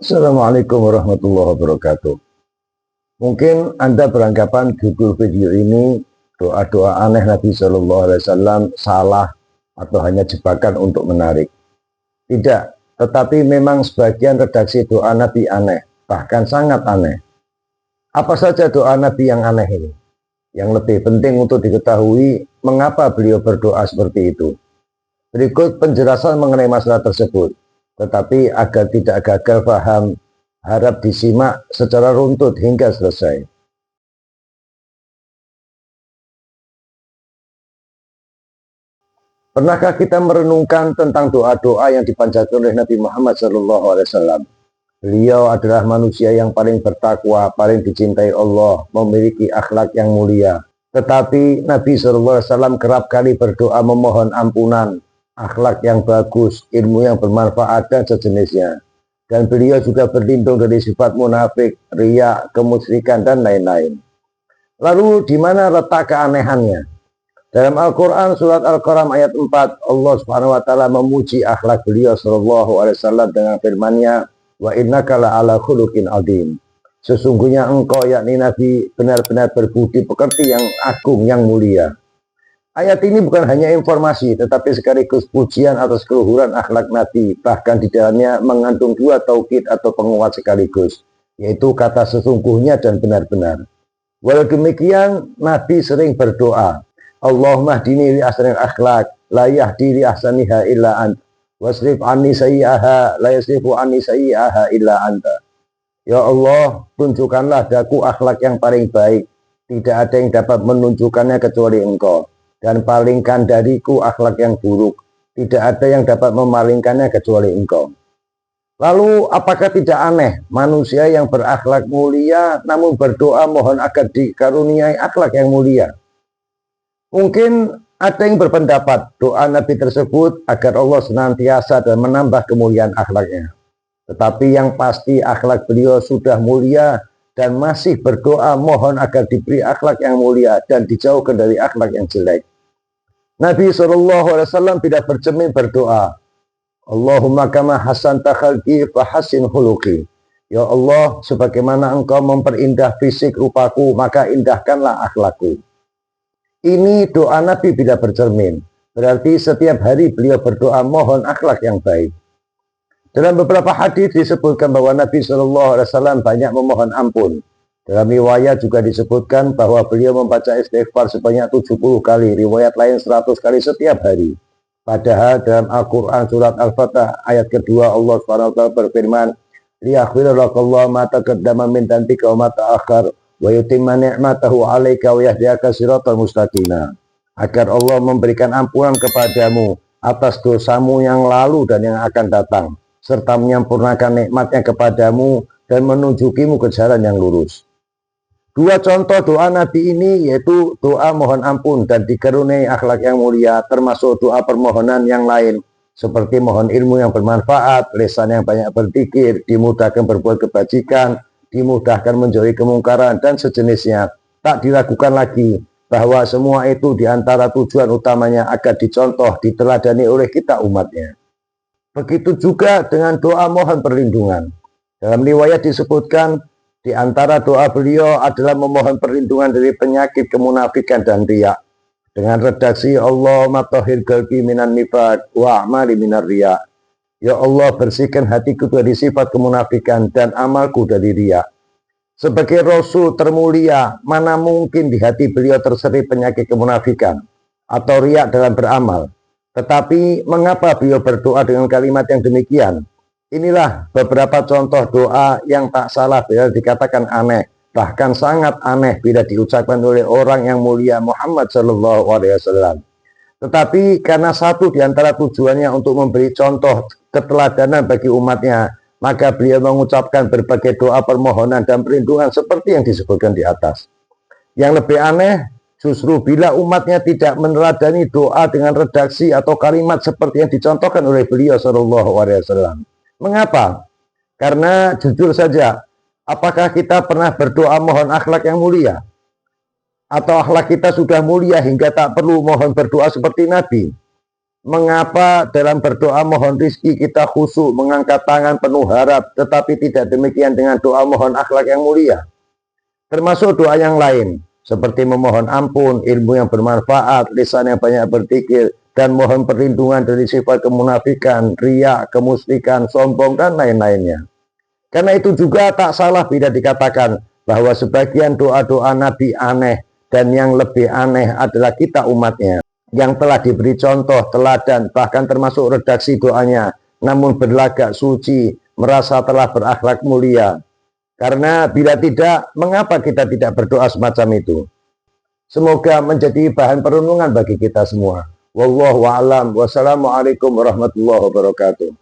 Assalamualaikum warahmatullahi wabarakatuh. Mungkin Anda beranggapan judul video ini doa-doa aneh Nabi Shallallahu Alaihi Wasallam salah atau hanya jebakan untuk menarik. Tidak, tetapi memang sebagian redaksi doa Nabi aneh, bahkan sangat aneh. Apa saja doa Nabi yang aneh ini? Yang lebih penting untuk diketahui mengapa beliau berdoa seperti itu. Berikut penjelasan mengenai masalah tersebut. Tetapi agar tidak gagal paham, harap disimak secara runtut hingga selesai. Pernahkah kita merenungkan tentang doa-doa yang dipanjatkan oleh Nabi Muhammad SAW? Beliau adalah manusia yang paling bertakwa, paling dicintai Allah, memiliki akhlak yang mulia. Tetapi Nabi SAW kerap kali berdoa memohon ampunan, akhlak yang bagus, ilmu yang bermanfaat, dan sejenisnya. Dan beliau juga berlindung dari sifat munafik, riya, kemusyrikan, dan lain-lain. Lalu di mana letak keanehannya? Dalam Al-Quran surat Al-Qalam ayat 4, Allah Subhanahu wa taala memuji akhlak beliau sallallahu alaihi wasallam dengan firman-Nya, "Wa innaka la'ala khuluqin adzim." Sesungguhnya engkau yakni Nabi benar-benar berbudi pekerti yang agung, yang mulia. Ayat ini bukan hanya informasi, tetapi sekaligus pujian atas keluhuran akhlak Nabi. Bahkan di dalamnya mengandung dua taukid atau penguat sekaligus, yaitu kata sesungguhnya dan benar-benar. Walau demikian, Nabi sering berdoa, Allahumma hdini li ahsanil akhlak, la yahdi li ahsaniha illa anta, wasrif anni sayyi'aha, la yasrifu anni sayyi'aha illa anta. Ya Allah, tunjukkanlah daku akhlak yang paling baik, tidak ada yang dapat menunjukkannya kecuali Engkau. Dan palingkan dariku akhlak yang buruk, tidak ada yang dapat memalingkannya kecuali Engkau. Lalu apakah tidak aneh manusia yang berakhlak mulia namun berdoa mohon agar dikaruniai akhlak yang mulia? Mungkin ada yang berpendapat doa Nabi tersebut agar Allah senantiasa dan menambah kemuliaan akhlaknya. Tetapi yang pasti akhlak beliau sudah mulia dan masih berdoa mohon agar diberi akhlak yang mulia dan dijauhkan dari akhlak yang jelek. Nabi SAW tidak bercermin berdoa, Allahumma kama hasanta khalqi fahassin khuluqi. Ya Allah, sebagaimana engkau memperindah fisik rupaku, maka indahkanlah akhlakku. Ini doa Nabi tidak bercermin. Berarti setiap hari beliau berdoa mohon akhlak yang baik. Dalam beberapa hadis disebutkan bahwa Nabi SAW banyak memohon ampun. Dalam riwayat juga disebutkan bahwa beliau membaca istighfar sebanyak 70 kali, riwayat lain 100 kali setiap hari. Padahal dalam Al-Quran surat Al-Fatah ayat kedua Allah SWT berfirman, liyaghfiralakallahu ma taqaddama min dhanbika wa ma ta'akhkhar wa yutimma ni'matahu 'alaika wa yahdiyaka siratal mustaqima. Agar Allah memberikan ampunan kepadamu atas dosamu yang lalu dan yang akan datang, serta menyempurnakan nikmatnya kepadamu dan menunjukimu ke jalan yang lurus. Dua contoh doa Nabi ini yaitu doa mohon ampun dan dikaruniai akhlak yang mulia, termasuk doa permohonan yang lain seperti mohon ilmu yang bermanfaat, lisan yang banyak berzikir, dimudahkan berbuat kebajikan, dimudahkan menjauhi kemungkaran dan sejenisnya. Tak diragukan lagi bahwa semua itu diantara tujuan utamanya agar dicontoh, diteladani oleh kita umatnya. Begitu juga dengan doa mohon perlindungan. Dalam riwayat disebutkan di antara doa beliau adalah memohon perlindungan dari penyakit kemunafikan dan riya. Dengan redaksi Allahumma tahhir qalbi minan nifaq wa a'mali minar riya. Ya Allah, bersihkan hatiku dari sifat kemunafikan dan amalku dari riya. Sebagai Rasul termulia, mana mungkin di hati beliau terselip penyakit kemunafikan atau riya dalam beramal. Tetapi mengapa beliau berdoa dengan kalimat yang demikian? Inilah beberapa contoh doa yang tak salah bila dikatakan aneh, bahkan sangat aneh bila diucapkan oleh orang yang mulia Muhammad SAW. Tetapi karena satu di antara tujuannya untuk memberi contoh keteladanan bagi umatnya, maka beliau mengucapkan berbagai doa permohonan dan perlindungan seperti yang disebutkan di atas. Yang lebih aneh, justru bila umatnya tidak meneladani doa dengan redaksi atau kalimat seperti yang dicontohkan oleh beliau SAW. Mengapa? Karena jujur saja, apakah kita pernah berdoa mohon akhlak yang mulia? Atau akhlak kita sudah mulia hingga tak perlu mohon berdoa seperti Nabi? Mengapa dalam berdoa mohon rizki kita khusyuk, mengangkat tangan penuh harap, tetapi tidak demikian dengan doa mohon akhlak yang mulia? Termasuk doa yang lain, seperti memohon ampun, ilmu yang bermanfaat, lisan yang banyak berzikir, dan mohon perlindungan dari sifat kemunafikan, riya, kemusyrikan, sombong, dan lain-lainnya. Karena itu juga tak salah bila dikatakan bahwa sebagian doa-doa Nabi aneh, dan yang lebih aneh adalah kita umatnya, yang telah diberi contoh, teladan, bahkan termasuk redaksi doanya, namun berlagak suci, merasa telah berakhlak mulia. Karena bila tidak, mengapa kita tidak berdoa semacam itu? Semoga menjadi bahan perenungan bagi kita semua. Wallahu a'lam. Wassalamualaikum warahmatullahi wabarakatuh.